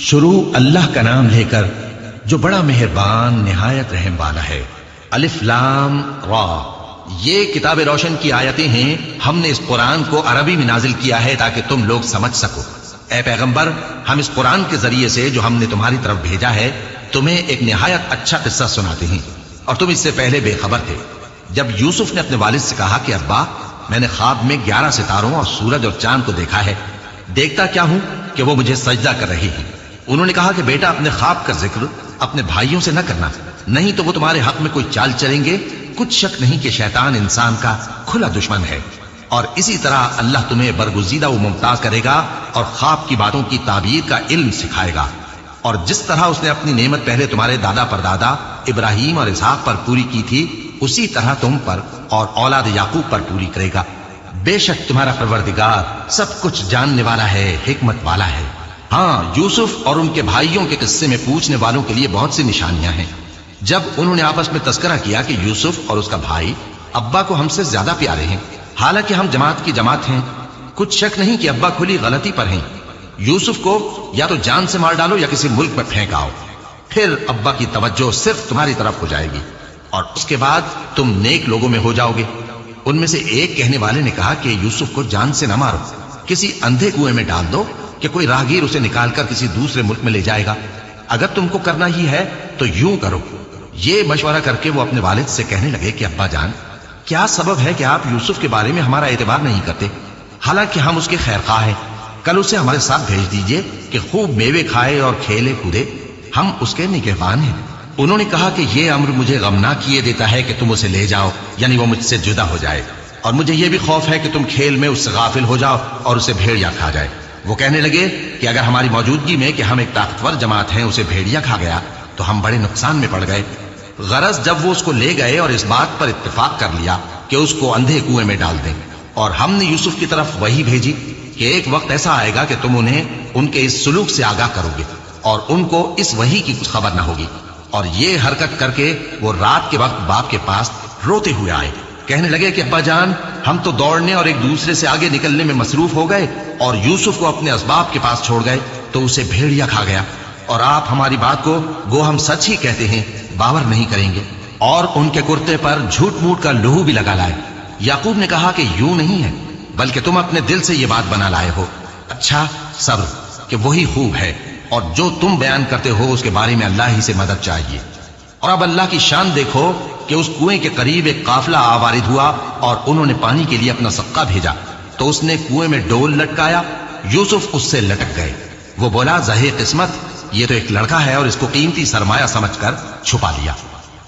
شروع اللہ کا نام لے کر جو بڑا مہربان نہایت رحم والا ہے۔ الف لام را، یہ کتاب روشن کی آیتیں ہیں۔ ہم نے اس قرآن کو عربی میں نازل کیا ہے تاکہ تم لوگ سمجھ سکو۔ اے پیغمبر، ہم اس قرآن کے ذریعے سے جو ہم نے تمہاری طرف بھیجا ہے تمہیں ایک نہایت اچھا قصہ سناتے ہیں، اور تم اس سے پہلے بے خبر تھے۔ جب یوسف نے اپنے والد سے کہا کہ ابا، میں نے خواب میں 11 ستاروں اور سورج اور چاند کو دیکھا ہے، دیکھتا کیا ہوں کہ وہ مجھے سجدہ کر رہے ہیں۔ انہوں نے کہا کہ بیٹا، اپنے خواب کا ذکر اپنے بھائیوں سے نہ کرنا، نہیں تو وہ تمہارے حق میں کوئی چال چلیں گے۔ کچھ شک نہیں کہ شیطان انسان کا کھلا دشمن ہے، اور اسی طرح اللہ تمہیں برگزیدہ و ممتاز کرے گا اور خواب کی باتوں کی تعبیر کا علم سکھائے گا، اور جس طرح اس نے اپنی نعمت پہلے تمہارے دادا پردادا ابراہیم اور اسحاق پر پوری کی تھی، اسی طرح تم پر اور اولاد یعقوب پر پوری کرے گا۔ بے شک تمہارا پروردگار سب کچھ جاننے والا ہے، حکمت والا ہے۔ ہاں، یوسف اور ان کے بھائیوں کے قصے میں پوچھنے والوں کے لیے بہت سی نشانیاں ہیں۔ جب انہوں نے آپس میں تذکرہ کیا کہ یوسف اور اس کا بھائی ابا کو ہم سے زیادہ پیارے ہیں، حالانکہ ہم جماعت کی جماعت ہیں، کچھ شک نہیں کہ ابا کھلی غلطی پر ہیں۔ یوسف کو یا تو جان سے مار ڈالو یا کسی ملک میں پھینک آؤ، پھر ابا کی توجہ صرف تمہاری طرف ہو جائے گی، اور اس کے بعد تم نیک لوگوں میں ہو جاؤ گے۔ ان میں سے ایک کہنے والے نے کہا کہ یوسف کو جان سے نہ مارو، کسی اندھے کنویں میں ڈال دو کہ کوئی راہگیر اسے نکال کر کسی دوسرے ملک میں لے جائے گا۔ اگر تم کو کرنا ہی ہے تو یوں کرو۔ یہ مشورہ کر کے وہ اپنے والد سے کہنے لگے کہ ابا جان، کیا سبب ہے کہ آپ یوسف کے بارے میں ہمارا اعتبار نہیں کرتے؟ حالانکہ ہم اس کے خیر خواہ ہیں، کل اسے ہمارے ساتھ بھیج دیجئے کہ خوب میوے کھائے اور کھیلے کودے، ہم اس کے نگہبان ہیں۔ انہوں نے کہا کہ یہ امر مجھے غمناک کیے دیتا ہے کہ تم اسے لے جاؤ، یعنی وہ مجھ سے جدا ہو جائے، اور مجھے یہ بھی خوف ہے کہ تم کھیل میں اس سے غافل ہو جاؤ اور اسے بھیڑیا کھا جائے۔ وہ کہنے لگے کہ اگر ہماری موجودگی میں کہ ہم ایک طاقتور جماعت ہیں اسے بھیڑیا کھا گیا تو ہم بڑے نقصان میں پڑ گئے۔ غرض جب وہ اس کو لے گئے اور اس بات پر اتفاق کر لیا کہ اس کو اندھے کنویں میں ڈال دیں، اور ہم نے یوسف کی طرف وحی بھیجی کہ ایک وقت ایسا آئے گا کہ تم انہیں ان کے اس سلوک سے آگاہ کرو گے اور ان کو اس وحی کی کچھ خبر نہ ہوگی۔ اور یہ حرکت کر کے وہ رات کے وقت باپ کے پاس روتے ہوئے آئے، کہنے لگے کہ ابا جان، ہم تو دوڑنے اور ایک دوسرے سے آگے نکلنے میں مصروف ہو گئے اور یوسف کو اپنے اسباب کے پاس چھوڑ گئے تو اسے بھیڑیا کھا گیا، اور آپ ہماری بات کو گو ہم سچ ہی کہتے ہیں باور نہیں کریں گے، اور ان کے کرتے پر جھوٹ موٹ کا لہو بھی لگا لائے۔ یعقوب نے کہا کہ یوں نہیں ہے، بلکہ تم اپنے دل سے یہ بات بنا لائے ہو۔ اچھا، صبر کہ وہی خوب ہے، اور جو تم بیان کرتے ہو اس کے بارے میں اللہ ہی سے مدد چاہیے۔ اور اب اللہ کی شان دیکھو کہ اس کنویں کے قریب ایک قافلہ آوارد ہوا اور انہوں نے پانی کے لیے اپنا سقا بھیجا، تو اس نے کنویں میں ڈول لٹکایا، یوسف اس سے لٹک گئے۔ وہ بولا، زہے قسمت، یہ تو ایک لڑکا ہے، اور اس کو قیمتی سرمایہ سمجھ کر چھپا لیا۔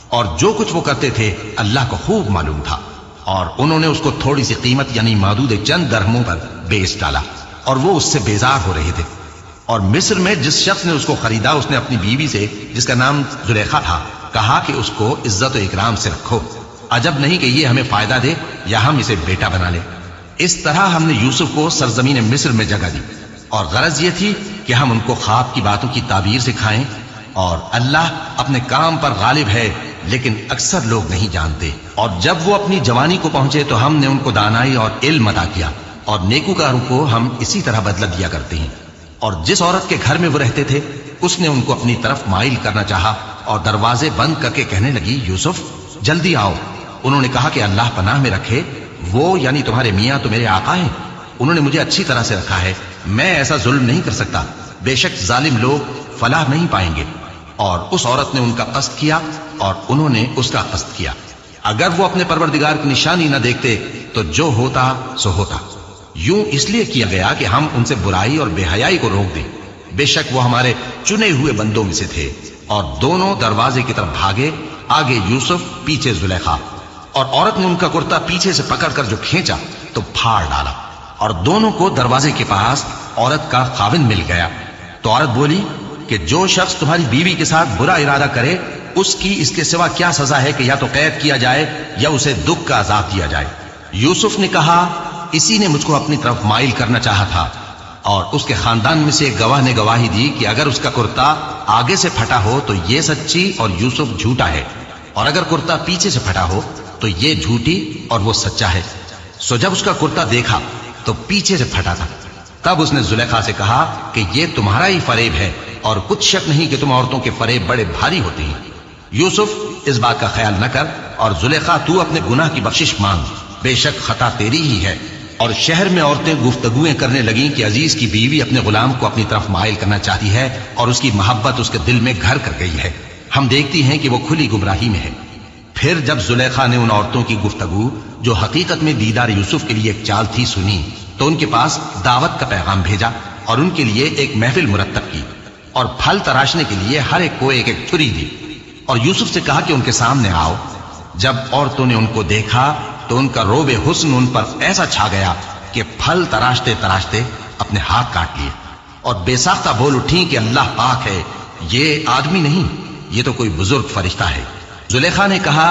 اور جو کچھ وہ کرتے تھے اللہ کو خوب معلوم تھا، اور انہوں نے اس کو تھوڑی سی قیمت یعنی مادود چند درہموں پر بیچ ڈالا، اور وہ اس سے بیزار ہو رہے تھے۔ اور مصر میں جس شخص نے اس کو خریدا، اس نے اپنی بیوی سے جس کا نام زلیخا تھا کہا کہ اس کو عزت و اکرام سے رکھو، عجب نہیں کہ یہ ہمیں فائدہ دے یا ہم اسے بیٹا بنا لیں۔ اس طرح ہم نے یوسف کو سرزمین مصر میں جگہ دی، اور غرض یہ تھی کہ ہم ان کو خواب کی باتوں کی تعبیر سکھائیں، اور اللہ اپنے کام پر غالب ہے لیکن اکثر لوگ نہیں جانتے۔ اور جب وہ اپنی جوانی کو پہنچے تو ہم نے ان کو دانائی اور علم عطا کیا، اور نیکوکاروں کو ہم اسی طرح بدلہ دیا کرتے ہیں۔ اور جس عورت کے گھر میں وہ رہتے تھے اس نے ان کو اپنی طرف مائل کرنا چاہا، اور دروازے بند کر کے کہنے لگی، یوسف جلدی آؤ۔ انہوں نے کہا کہ اللہ پناہ میں رکھے، وہ یعنی تمہارے میاں تو میرے آقا ہیں، انہوں نے مجھے اچھی طرح سے رکھا ہے، میں ایسا ظلم نہیں کر سکتا، بے شک ظالم لوگ فلاح نہیں پائیں گے۔ اور اس عورت نے ان کا قصد کیا اور انہوں نے اس کا قصد کیا۔ اگر وہ اپنے پروردگار کی نشانی نہ دیکھتے تو جو ہوتا سو ہوتا۔ یوں اس لیے کیا گیا کہ ہم ان سے برائی اور بے حیائی کو روک دیں، بے شک وہ ہمارے چنے ہوئے بندوں میں سے تھے۔ اور دونوں دروازے کی طرف بھاگے، آگے یوسف پیچھے زلیخا، اور عورت نے ان کا کرتا پیچھے سے پکڑ کر جو کھینچا تو پھاڑ ڈالا، اور دونوں کو دروازے کے پاس عورت کا خاوند مل گیا۔ تو عورت بولی کہ جو شخص تمہاری بیوی کے ساتھ برا ارادہ کرے اس کی اس کے سوا کیا سزا ہے کہ یا تو قید کیا جائے یا اسے دکھ کا عذاب دیا جائے۔ یوسف نے کہا، اسی نے مجھ کو اپنی طرف مائل کرنا چاہا تھا۔ اور اس کے خاندان میں سے ایک گواہ نے گواہی دی کہ اگر اس کا کرتا آگے سے پھٹا ہو تو یہ سچی اور یوسف جھوٹا ہے، اور اگر کرتا پیچھے سے پھٹا ہو تو یہ جھوٹی اور وہ سچا ہے۔ سو جب اس کا کرتا دیکھا تو پیچھے سے پھٹا تھا، تب اس نے زلیخا سے کہا کہ یہ تمہارا ہی فریب ہے और कुछ शक नहीं कि तुम औरतों के फरेब बड़े भारी होते हैं। यूसुफ, इस बात का ख्याल न कर और जुलेखा तू अपने गुनाह की बख्शिश मांग, बेशक खता तेरी ही है। और शहर में औरतें गुफ्तगुएं करने लगीं कि अजीज की बीवी अपने गुलाम को अपनी तरफ माइल करना चाहती है और उसकी मोहब्बत उसके दिल में घर कर गई है। हम देखती हैं कि वो खुली गुमराही में है। फिर जब जुलेखा ने उन औरतों की गुफ्तगू, जो हकीकत में दीदार यूसुफ के लिए एक चाल थी, सुनी, तो उनके पास दावत का पैगाम भेजा और उनके लिए एक महफिल मुरत्तब की और फल तराशने के लिए हर एक को एक एक छुरी दी और यूसुफ से कहा कि उनके सामने आओ। जब औरतों ने उनको देखा तो उनका रोबे हुस्न उन पर ऐसा छा गया कि फल तराशते तराशते अपने हाथ काट लिए और बेसाख्ता बोल उठी कि अल्लाह पाक है, ये आदमी नहीं, ये तो कोई बुजुर्ग फरिश्ता है। जुलेखा ने कहा,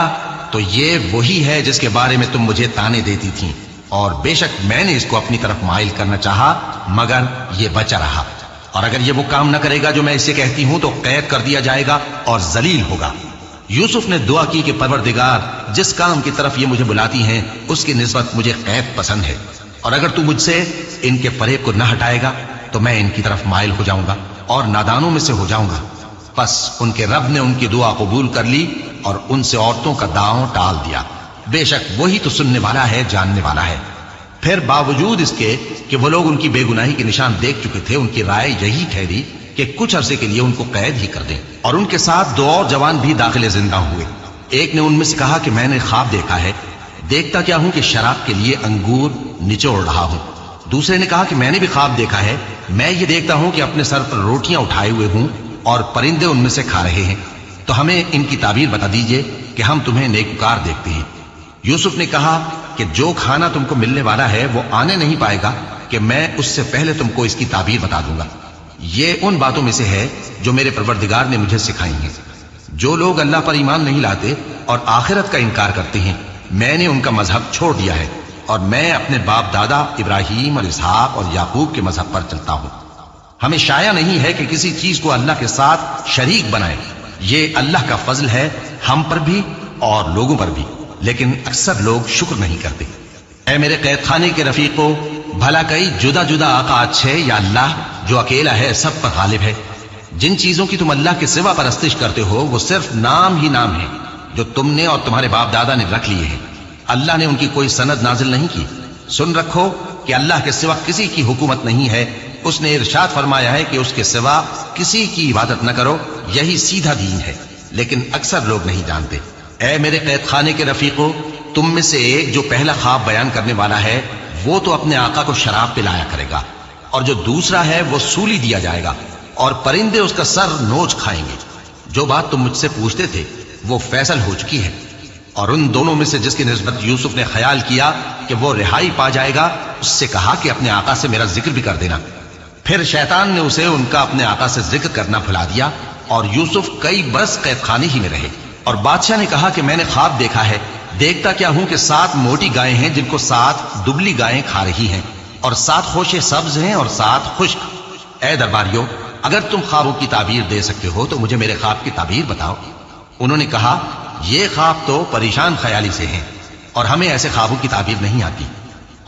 तो ये वही है जिसके बारे में तुम मुझे ताने देती थी, और बेशक मैंने इसको अपनी तरफ माइल करना चाहा, मगर ये बचा रहा, और अगर ये वो काम न करेगा जो मैं इसे कहती हूं तो कैद कर दिया जाएगा और जलील होगा। यूसुफ ने दुआ की कि परवरदिगार, जिस काम की तरफ ये मुझे बुलाती हैं उसकी निस्बत मुझे कैद पसंद है, और अगर तू मुझसे इनके फरेब को न हटाएगा तो मैं इनकी तरफ माइल हो जाऊंगा और नादानों में से हो जाऊंगा। बस उनके रब ने उनकी दुआ कबूल कर ली और उनसे औरतों का दांव टाल दिया। बेशक वही तो सुनने वाला है, जानने वाला है। फिर बावजूद इसके कि वो लोग उनकी बेगुनाही के निशान देख चुके थे, उनकी राय यही ठहरी कि कुछ अरसे के लिए उनको कैद ही कर दें। और उनके साथ दो और जवान भी दाखिले जिंदा हुए। एक ने उनमें से कहा कि मैंने ख्वाब देखा है, देखता क्या हूं कि शराब के लिए अंगूर निचोड़ रहा हूं। दूसरे ने कहा कि मैंने भी ख्वाब देखा है, मैं ये देखता हूं कि अपने सर पर रोटियां उठाए हुए हूं और परिंदे उनमें से खा रहे हैं। तो हमें इनकी ताबीर बता दीजिए कि हम तुम्हें नेककार देखते हैं। यूसुफ ने कहा कि जो खाना तुमको मिलने वाला है वो आने नहीं पाएगा कि मैं उससे पहले तुमको इसकी ताबीर बता दूंगा। ये उन बातों में से है जो मेरे परवरदिगार ने मुझे सिखाई हैं। जो लोग अल्लाह पर ईमान नहीं लाते और आखिरत का इनकार करते हैं, मैंने उनका मजहब छोड़ दिया है और मैं अपने बाप दादा इब्राहिम और इसहाक और याकूब के मजहब पर चलता हूं। हमें शाया नहीं है कि किसी चीज को अल्लाह के साथ शरीक बनाए। ये अल्लाह का फजल है हम पर भी और लोगों पर भी, लेकिन अक्सर लोग शुक्र नहीं करते। ऐ मेरे कैद खाने के रफीको, भला कई जुदा जुदा आका अच्छे या अल्लाह जो अकेला है, सब पर गालिब है। जिन चीजों की तुम अल्लाह के सिवा परस्तिश करते हो वो सिर्फ नाम ही नाम है जो तुमने और तुम्हारे बाप दादा ने रख लिए हैं। अल्लाह ने उनकी कोई सनद नाजिल नहीं की। सुन रखो कि अल्लाह के सिवा किसी की हुकूमत नहीं है। उसने इरशाद फरमाया है कि उसके सिवा किसी की इबादत न करो, यही सीधा दीन है, लेकिन अक्सर लोग नहीं जानते। ऐ मेरे कैद खाने के रफीको, तुम में से एक जो पहला ख्वाब बयान करने वाला है वो तो अपने आका को शराब पिलाया करेगा, और जो दूसरा है वो सूली दिया जाएगा और परिंदे उसका सर नोच खाएंगे। जो बात तुम मुझसे पूछते थे वो फैसल हो चुकी है। और उन दोनों में से जिसकी निस्बत यूसुफ ने ख्याल किया कि वो रिहाई पा जाएगा, उससे कहा कि अपने आका से मेरा जिक्र भी कर देना। फिर शैतान ने उसे उनका अपने आका से जिक्र करना भुला दिया और यूसुफ कई बरस कैद खाने ही में रहे। और बादशाह ने कहा कि मैंने ख्वाब देखा है, देखता क्या हूं कि 7 मोटी गायें हैं जिनको 7 दुबली गायें खा रही हैं, और 7 खोशे सब्ज हैं और 7 खुश्क। ऐ दरबारियों, अगर तुम ख्वाबों की ताबीर दे सकते हो तो मुझे मेरे ख्वाब की ताबीर बताओ। उन्होंने कहा, ये ख्वाब तो परेशान ख्याली से हैं और हमें ऐसे ख्वाबों की ताबीर नहीं आती।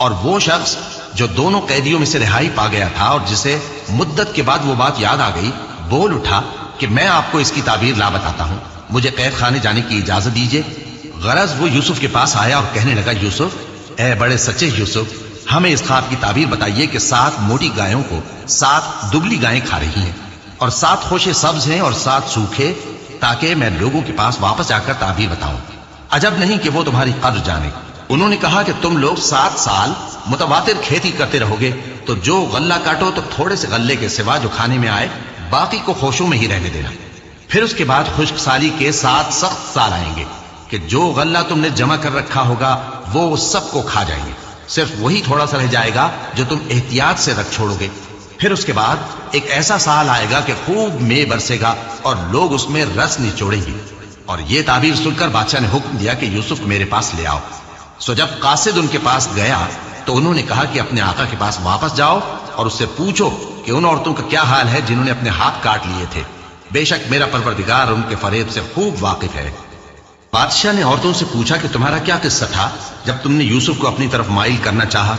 और वो शख्स जो दोनों कैदियों में से रिहाई पा गया था और जिसे मुद्दत के बाद वो बात याद आ गई, बोल उठा कि मैं आपको इसकी ताबीर ला बताता हूं, मुझे कैद खाने जाने की इजाजत दीजिए। गरज वो यूसुफ के पास आया और कहने लगा, यूसुफ, ऐ बड़े सच्चे यूसुफ, हमें इस ख्वाब की ताबीर बताइए कि 7 मोटी गायों को 7 दुबली गायें खा रही हैं और 7 खोशे सब्ज हैं और 7 सूखे, ताकि मैं लोगों के पास वापस जाकर ताबीर बताऊं। अजब नहीं कि वो तुम्हारी कद्र जाने। उन्होंने कहा कि तुम लोग 7 साल मुतवातिर खेती करते रहोगे, तो जो गल्ला काटो तो थोड़े से गल्ले के सिवा जो खाने में आए बाकी को खोशों में ही रहने देना। फिर उसके बाद खुश्क साली के 7 सख्त साल आएंगे कि जो गल्ला तुमने जमा कर रखा होगा वो सबको खा जाएंगे, सिर्फ वही थोड़ा सा रह जाएगा जो तुम एहतियात से रख छोड़ोगे। फिर उसके बाद एक ऐसा साल आएगा कि खूब मेंह बरसेगा और लोग उसमें रस निचोड़ेंगे। और ये ताबीर सुनकर बादशाह ने हुक्म दिया कि यूसुफ मेरे पास ले आओ। सो जब कासिद उनके पास गया तो उन्होंने कहा कि अपने आका के पास वापस जाओ और उससे पूछो कि उन औरतों का क्या हाल है जिन्होंने अपने हाथ काट लिए थे। बेशक मेरा परवरदिगार उनके फरेब से खूब वाकिफ है। बादशाह ने औरतों से पूछा कि तुम्हारा क्या किस्सा था जब तुमने यूसुफ को अपनी तरफ माइल करना चाहा।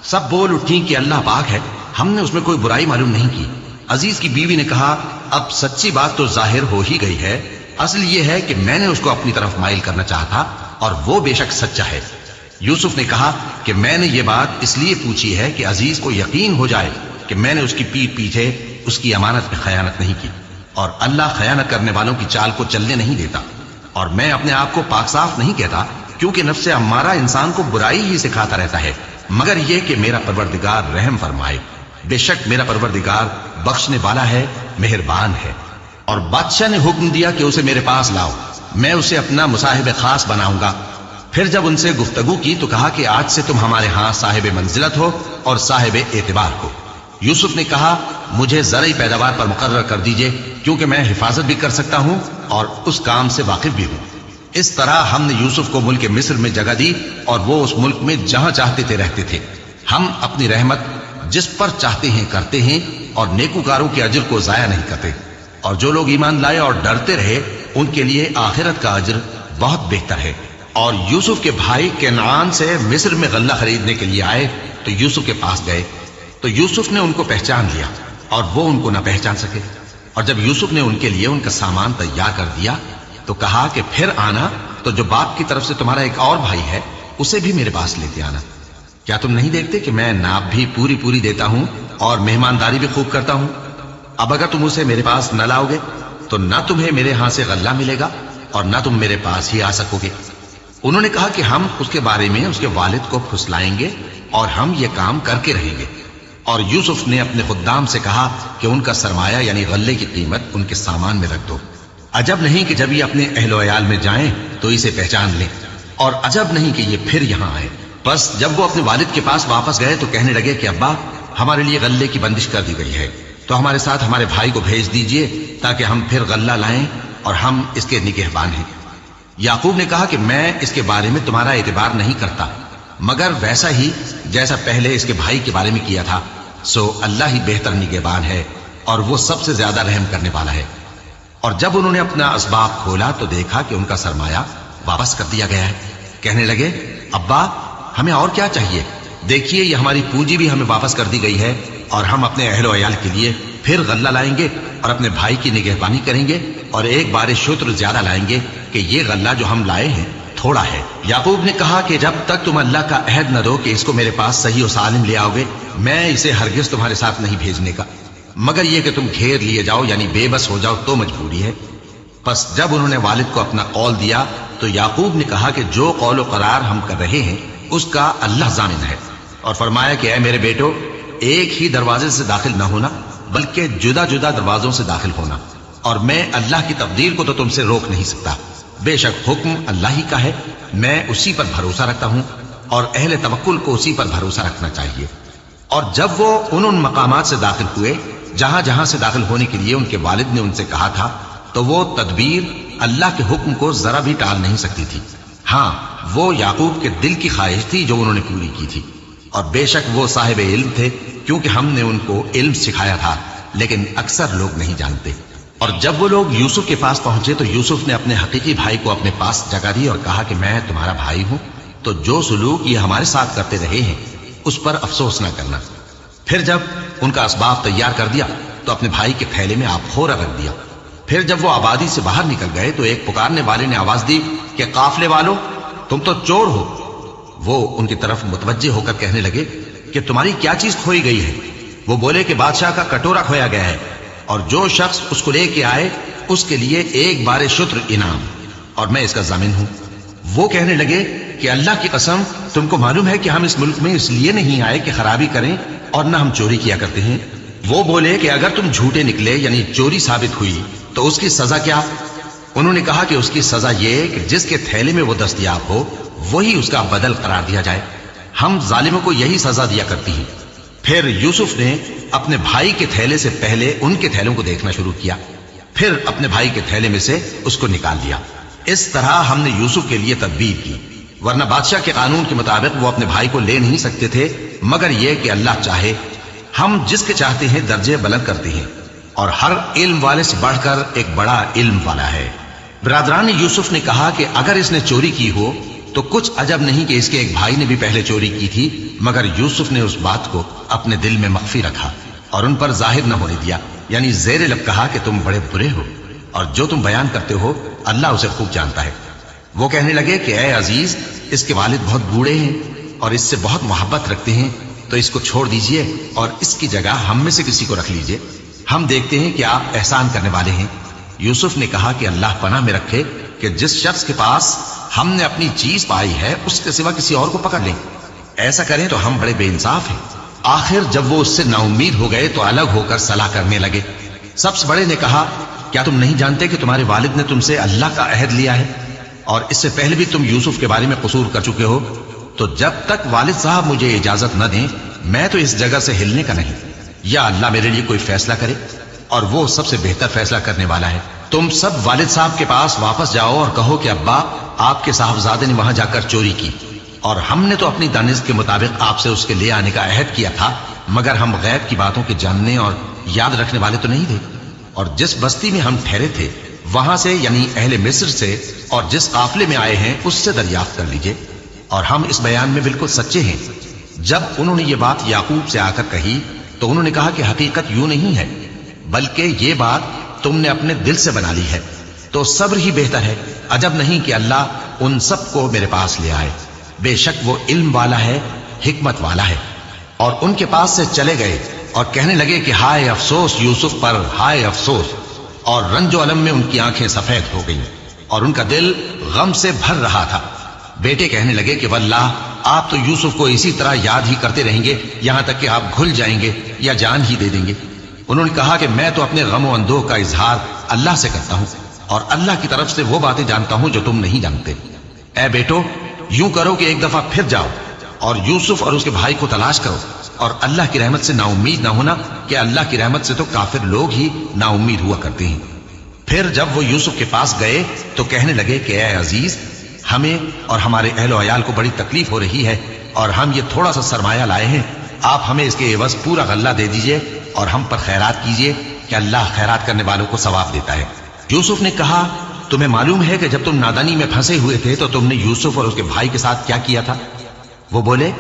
सब बोल उठी कि अल्लाह पाक है, हमने उसमें कोई बुराई मालूम नहीं की। अजीज की बीवी ने कहा अब सच्ची बात तो जाहिर हो ही गई है। असल ये है कि मैंने उसको अपनी तरफ माइल करना चाहा था और वो बेशक सच्चा है। यूसुफ ने कहा कि मैंने ये बात इसलिए पूछी है कि अजीज को यकीन हो जाए कि मैंने उसकी पीठ पीछे उसकी अमानत में खयानत नहीं की, और अल्लाह खयानत करने वालों की चाल को चलने नहीं देता। और मैं अपने आप को पाक साफ नहीं कहता, क्योंकि नफ्से अम्मारा इंसान को बुराई ही सिखाता रहता है, मगर यह कि मेरा परवरदिगार रहम फरमाए। बेशक मेरा परवरदिगार बख्शने वाला है, मेहरबान है। और बादशाह ने हुक्म दिया कि उसे मेरे पास लाओ, मैं उसे अपना मुसाहिब खास बनाऊंगा। फिर जब उनसे गुफ्तगू की तो कहा कि आज से तुम हमारे यहां साहिब मंजिलत हो और साहिब एतबार हो। यूसुफ ने कहा, मुझे ज़रई पैदावार पर मुकर्रर कर दीजिए, क्योंकि मैं हिफाजत भी कर सकता हूं और उस काम से वाकिफ भी हूं। इस तरह हमने यूसुफ को मुल्क मिस्र में जगह दी और वो उस मुल्क में जहां चाहते थे रहते थे। हम अपनी रहमत जिस पर चाहते हैं करते हैं और नेकूकारों के अजर को जाया नहीं करते। और जो लोग ईमान लाए और डरते रहे उनके लिए आखिरत का अजर बहुत बेहतर है। और यूसुफ के भाई केनान से मिस्र में गल्ला खरीदने के लिए आए तो यूसुफ के पास गए, तो यूसुफ ने उनको पहचान लिया और वो उनको न पहचान सके। और जब यूसुफ ने उनके लिए उनका सामान तैयार कर दिया तो कहा कि फिर आना तो जो बाप की तरफ से तुम्हारा एक और भाई है उसे भी मेरे पास लेते आना। क्या तुम नहीं देखते कि मैं नाप भी पूरी पूरी देता हूं और मेहमानदारी भी खूब करता हूं? अब अगर तुम उसे मेरे पास न लाओगे तो न तुम्हें मेरे यहां से गल्ला मिलेगा और न तुम मेरे पास ही आ सकोगे। उन्होंने कहा कि हम उसके बारे में उसके वालिद को फुसलाएंगे और हम ये काम करके रहेंगे। और यूसुफ ने अपने खुद्दाम से कहा कि उनका सरमाया यानी गल्ले की कीमत उनके सामान में रख दो। अजब नहीं कि जब ये अपने अहलो अयाल में जाएं तो इसे पहचान लें, और अजब नहीं कि ये फिर यहां आए। बस जब वो अपने वालिद के पास वापस गए तो कहने लगे कि अब्बा, हमारे लिए गल्ले की बंदिश कर दी गई है, तो हमारे साथ हमारे भाई को भेज दीजिए ताकि हम फिर गल्ला लाएं और हम इसके निगहबान हैं। याकूब ने कहा कि मैं इसके बारे में तुम्हारा एतबार नहीं करता, मगर वैसा ही जैसा पहले इसके भाई के बारे में किया था। सो अल्लाह ही बेहतर निगहबान है और वो सबसे ज्यादा रहम करने वाला है। और जब उन्होंने अपना असबाब खोला तो देखा कि उनका सरमाया वापस कर दिया गया है। कहने लगे, अब्बा, हमें और क्या चाहिए? देखिए, ये हमारी पूंजी भी हमें वापस कर दी गई है और हम अपने अहलो अयाल के लिए फिर गल्ला लाएंगे और अपने भाई की निगहबानी करेंगे और एक बार शुत्र ज्यादा लाएंगे कि ये गल्ला जो हम लाए हैं थोड़ा है। याकूब ने कहा कि जब तक तुम अल्लाह का अहद न दो कि इसको मेरे पास सही और सालिम ले आओगे, मैं इसे हरगिज तुम्हारे साथ नहीं भेजने का, मगर यह कि तुम घेर लिए जाओ यानी बेबस हो जाओ तो मजबूरी है। बस जब उन्होंने वालिद को अपना कौल दिया तो याकूब ने कहा कि जो कौल करार हम कर रहे हैं उसका अल्लाह जानिन है, और फरमाया कि ऐ मेरे बेटो, एक ही दरवाजे से दाखिल न होना बल्कि जुदा जुदा दरवाजों से दाखिल होना, और मैं अल्लाह की तकदीर को तो तुमसे रोक नहीं सकता। बेशक हुक्म अल्लाह ही का है, मैं उसी पर भरोसा रखता हूं और अहले तवक्कुल को उसी पर भरोसा रखना चाहिए। और जब वो उन मकामात से दाखिल हुए जहां जहां से दाखिल होने के लिए उनके वालिद ने उनसे कहा था, तो वो तदबीर अल्लाह के हुक्म को जरा भी टाल नहीं सकती थी। हां, वो याकूब के दिल की ख्वाहिश थी जो उन्होंने पूरी की थी, और बेशक वो साहिब इल्म थे, क्योंकि हमने उनको इल्म सिखाया था, लेकिन अक्सर लोग नहीं जानते। और जब वो लोग यूसुफ के पास पहुंचे तो यूसुफ ने अपने हकीकी भाई को अपने पास जगह दी और कहा कि मैं तुम्हारा भाई हूं, तो जो सुलूक ये हमारे साथ करते रहे हैं उस पर अफसोस न करना। फिर जब उनका असबाब तैयार कर दिया तो अपने भाई के थैले में आबखोरा रख दिया। फिर जब वो आबादी से बाहर निकल गए तो एक पुकारने वाले ने आवाज दी कि काफले वालों, तुम तो चोर हो। वो उनकी तरफ मुतवज्जे होकर कहने लगे कि तुम्हारी क्या चीज खोई गई है? वो बोले कि बादशाह का कटोरा खोया गया है, और जो शख्स उसको लेके आए उसके लिए एक बार शुत्र इनाम, और मैं इसका जामिन हूं। वो कहने लगे कि अल्लाह की कसम, तुमको मालूम है कि हम इस मुल्क में इसलिए नहीं आए कि खराबी करें और न हम चोरी किया करते हैं। वो बोले कि अगर तुम झूठे निकले यानी चोरी साबित हुई तो उसकी सजा क्या? उन्होंने कहा कि उसकी सजा ये कि जिसके थैले में वो दस्तयाब हो वही उसका बदल करार दिया जाए। हम जालिमों को यही सजा दिया करती हैं। फिर यूसुफ ने अपने भाई के थैले से पहले उनके थैलों को देखना शुरू किया, फिर अपने भाई के थैले में से उसको निकाल दिया। इस तरह हमने यूसुफ के लिए तदबीर की, वरना बादशाह के कानून के मुताबिक वो अपने भाई को ले नहीं सकते थे, मगर यह कि अल्लाह चाहे। हम जिसके चाहते हैं दर्जे बुलंद करते हैं, और हर इल्म वाले से बढ़कर एक बड़ा इल्म वाला है। बिरादरान यूसुफ ने कहा कि अगर इसने चोरी की हो तो कुछ अजब नहीं कि इसके एक भाई ने भी पहले चोरी की थी, मगर यूसुफ ने उस बात को अपने दिल में मख्फी रखा और उन पर जाहिर न होने दिया। यानी ज़ेरे लब कहा कि तुम बड़े बुरे हो और जो तुम बयान करते हो अल्लाह उसे खूब जानता है। वो कहने लगे कि ऐ अजीज, इसके वालिद बहुत बूढ़े हैं और इससे बहुत मोहब्बत रखते हैं, तो इसको छोड़ दीजिए और इसकी जगह हम में से किसी को रख लीजिए। हम देखते हैं कि आप एहसान करने वाले हैं। यूसुफ ने कहा कि अल्लाह पनाह में रखे कि जिस शख्स के पास हमने अपनी चीज पाई है उसके सिवा किसी और को पकड़ लें। ऐसा करें तो हम बड़े बेइंसाफ हैं। आखिर जब वो उससे नाउम्मीद हो गए तो अलग होकर सलाह करने लगे। सबसे बड़े ने कहा, क्या तुम नहीं जानते कि तुम्हारे वालिद ने तुमसे अल्लाह का अहद लिया है और इससे पहले भी तुम यूसुफ के बारे में कसूर कर चुके हो? तो जब तक वालिद साहब मुझे इजाजत न दें मैं तो इस जगह से हिलने का नहीं, या अल्लाह मेरे लिए कोई फैसला करे और वो सबसे बेहतर फैसला करने वाला है। तुम सब वालिद साहब के पास वापस जाओ और कहो कि अब्बा, आपके साहबजादे ने वहां जाकर चोरी की और हमने तो अपनी दानिश के मुताबिक आपसे उसके ले आने का अहद किया था, मगर हम गैब की बातों के जानने और याद रखने वाले तो नहीं थे। और जिस बस्ती में हम ठहरे थे वहां से, यानी अहले मिस्र से, और जिस काफिले में आए हैं उससे दरियाफ्त कर लीजिए, और हम इस बयान में बिल्कुल सच्चे हैं। जब उन्होंने ये बात याकूब से आकर कही तो उन्होंने कहा कि हकीकत यूं नहीं है, बल्कि ये बात तुमने अपने दिल से बना ली है, तो सब्र ही बेहतर है। अजब नहीं कि अल्लाह उन सबको मेरे पास ले आए, बेशक वो इल्म वाला है, हिकमत वाला है। और उनके पास से चले गए और कहने लगे कि हाय अफसोस यूसुफ पर, हाय अफसोस। और रंजो अलम में उनकी आंखें सफेद हो गईं और उनका दिल गम से भर रहा था। बेटे कहने लगे कि वल्लाह, आप तो यूसुफ को इसी तरह याद ही करते रहेंगे यहां तक कि आप भूल जाएंगे या जान ही दे देंगे। उन्होंने कहा कि मैं तो अपने गम और अंदोह का इजहार अल्लाह से करता हूं और अल्लाह की तरफ से वो बातें जानता हूं जो तुम नहीं जानते। ऐ बेटो, यूं करो कि एक दफा फिर जाओ और यूसुफ और उसके भाई को तलाश करो और अल्लाह की रहमत से नाउम्मीद ना होना, कि अल्लाह की रहमत से तो काफिर लोग ही नाउम्मीद हुआ करते हैं। फिर जब वो यूसुफ के पास गए तो कहने लगे कि ऐ अजीज, हमें और हमारे अहलो अयाल को बड़ी तकलीफ हो रही है और हम ये थोड़ा सा सरमाया लाए हैं, आप हमें इसके एवज पूरा गल्ला दे दीजिए और हम पर खैरात कीजिए कि अल्लाह खैरात करने वालों को सवाब देता है। यूसुफ ने कहा, तुम्हें मालूम है कि जब तुम नादानी में फंसे हुए थे तो तुमने यूसुफ और उसके भाई के साथ क्या किया था? वो बोले,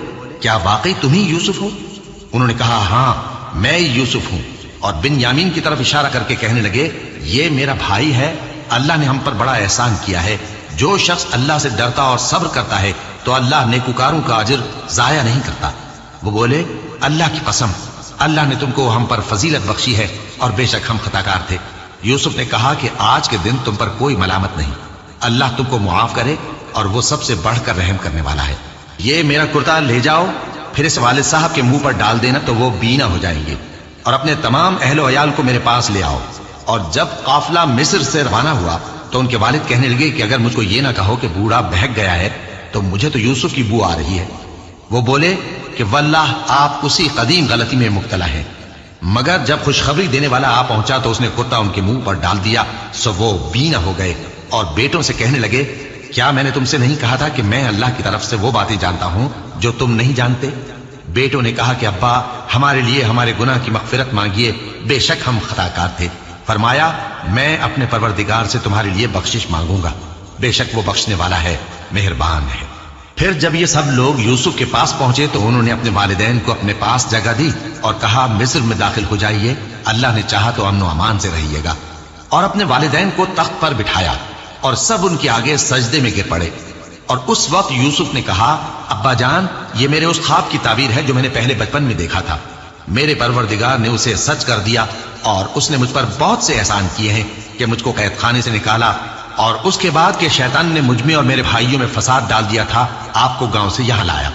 क्या वाकई तुम ही यूसुफ हो? उन्होंने कहा, हाँ मैं यूसुफ हूं। और बिन्यामीन की तरफ इशारा करके कहने लगे, ये मेरा भाई है, अल्लाह ने हम पर बड़ा एहसान किया है। जो शख्स अल्लाह से डरता और सब्र करता है तो अल्लाह नेकुकारों का अजर जाया नहीं करता। वो बोले, अल्लाह की कसम, अल्लाह ने तुमको हम पर फजीलत बख्शी है और बेशक हम खताकार थे। यूसुफ ने कहा कि आज के दिन तुम पर कोई मलामत नहीं, अल्लाह तुमको मुआफ करे और वो सबसे बढ़कर रहम करने वाला है। ये मेरा कुर्ता ले जाओ, फिर इस वालिद साहब के मुंह पर डाल देना तो वो बीना हो जाएंगे, और अपने तमाम अहलो अयाल को मेरे पास ले आओ। और जब काफिला मिस्र से रवाना हुआ तो उनके वालिद कहने लगे कि अगर मुझको ये ना कहो कि बूढ़ा बहक गया है तो मुझे तो यूसुफ की बू आ रही है। वो बोले कि वल्लाह, आप उसी कदीम गलती में मुब्तला है। मगर जब खुशखबरी देने वाला आ पहुंचा तो उसने कुर्ता उनके मुंह पर डाल दिया, सो वो बीना हो गए और बेटों से कहने लगे, क्या मैंने तुमसे नहीं कहा था कि मैं अल्लाह की तरफ से वो बातें जानता हूं जो तुम नहीं जानते? बेटों ने कहा कि अब्बा, हमारे लिए हमारे गुनाह की मगफिरत मांगिए, बेशक हम खताकार थे। फरमाया, मैं अपने परवरदिगार से तुम्हारे लिए बख्शिश मांगूंगा, बेशक वो बख्शने वाला है, मेहरबान है। फिर जब ये सब लोग यूसुफ के पास पहुंचे तो उन्होंने अपने वालिदैन को अपने पास जगह दी और कहा, मिस्र में दाखिल हो जाइए, अल्लाह ने चाहा तो अमन अमान से रहिएगा। और अपने वालिदैन को तख्त पर बिठाया और सब उनके आगे सजदे में गिर पड़े। और उस वक्त यूसुफ ने कहा, अब्बा जान, ये मेरे उस ख्वाब की ताबीर है जो मैंने पहले बचपन में देखा था। मेरे परवरदिगार ने उसे सच कर दिया और उसने मुझ पर बहुत से एहसान किए हैं कि मुझको कैद खाने से निकाला और उसके बाद के शैतान ने मुझ में और मेरे भाइयों में फसाद डाल दिया था, आपको गांव से यहां लाया।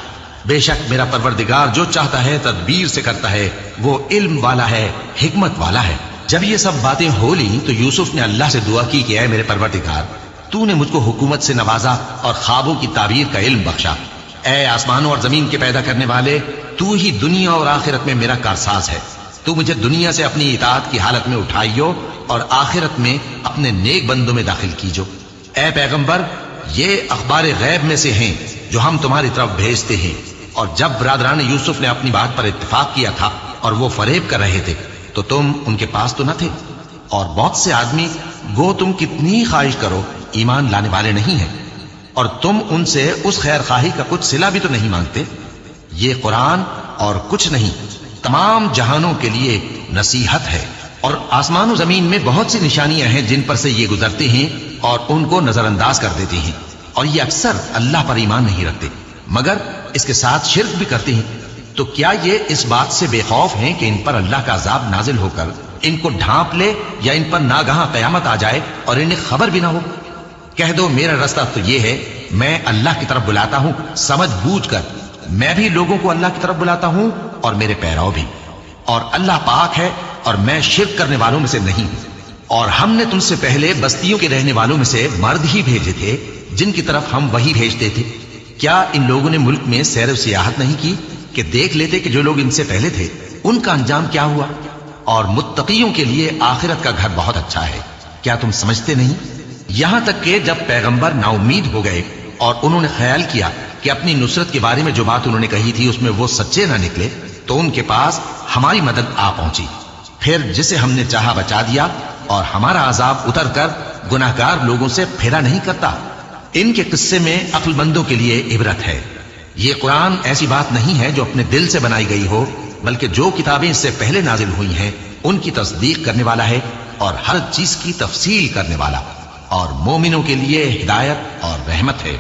बेशक मेरा परवरदिगार जो चाहता है तदबीर से करता है, वो इल्म वाला है, हिकमत वाला है। जब ये सब बातें हो ली तो यूसुफ ने अल्लाह से दुआ की कि ऐ मेरे परवरदिगार, तूने मुझको हुकूमत से नवाजा और ख्वाबों की ताबीर का इल्म बख्शा। ऐ आसमानों और जमीन के पैदा करने वाले, तू ही दुनिया और आखिरत में मेरा कारसाज है। तू मुझे दुनिया से अपनी इताअत की हालत में उठाइयो और आखिरत में अपने नेक बंदों में दाखिल कीजो। ऐ पैगंबर, ये अखबार गैब में से हैं जो हम तुम्हारी तरफ भेजते हैं। और जब बरादरान यूसुफ ने अपनी बात पर इत्तेफाक किया था और वो फरेब कर रहे थे तो तुम उनके पास तो न थे, और बहुत से आदमी, गो तुम कितनी ख्वाहिश करो, ईमान लाने वाले नहीं हैं, और तुम उनसे उस खैर खाही का कुछ सिला भी तो नहीं मांगते। ये कुरान और कुछ नहीं, तमाम जहानों के लिए नसीहत है। اور آسمان و زمین میں بہت سی نشانیاں ہیں جن پر سے یہ گزرتے ہیں اور ان کو نظر انداز کر دیتے ہیں، اور یہ اکثر اللہ پر ایمان نہیں رکھتے مگر اس کے ساتھ شرک بھی کرتے ہیں۔ تو کیا یہ اس بات سے بے خوف ہیں کہ ان پر اللہ کا عذاب نازل ہو کر ان کو ڈھانپ لے، یا ان پر ناگہاں قیامت آ جائے اور انہیں خبر بھی نہ ہو؟ کہہ دو میرا راستہ تو یہ ہے، میں اللہ کی طرف بلاتا ہوں سمجھ بوجھ کر، میں بھی لوگوں کو اللہ کی طرف بلاتا ہوں اور میرے پیرو بھی، اور اللہ پاک ہے اور میں شرک کرنے والوں میں سے نہیں ہوں۔ اور ہم نے تم سے پہلے بستیوں کے رہنے والوں میں سے مرد ہی بھیجے تھے جن کی طرف ہم وہی بھیجتے تھے۔ کیا ان لوگوں نے ملک میں سیر و سیاحت نہیں کی کہ دیکھ لیتے کہ جو لوگ ان سے پہلے تھے ان کا انجام کیا ہوا؟ اور متقیوں کے لیے آخرت کا گھر بہت اچھا ہے، کیا تم سمجھتے نہیں؟ یہاں تک کہ جب پیغمبر نا امید ہو گئے اور انہوں نے خیال کیا کہ اپنی نصرت کے بارے میں جو بات انہوں نے کہی تھی اس میں وہ سچے نہ نکلے، تو ان کے پاس ہماری مدد آ پہنچی، پھر جسے ہم نے چاہا بچا دیا، اور ہمارا عذاب اتر کر گناہگار لوگوں سے پھیرا نہیں کرتا۔ ان کے قصے میں عقل مندوں کے لیے عبرت ہے۔ یہ قرآن ایسی بات نہیں ہے جو اپنے دل سے بنائی گئی ہو، بلکہ جو کتابیں اس سے پہلے نازل ہوئی ہیں ان کی تصدیق کرنے والا ہے اور ہر چیز کی تفصیل کرنے والا، اور مومنوں کے لیے ہدایت اور رحمت ہے۔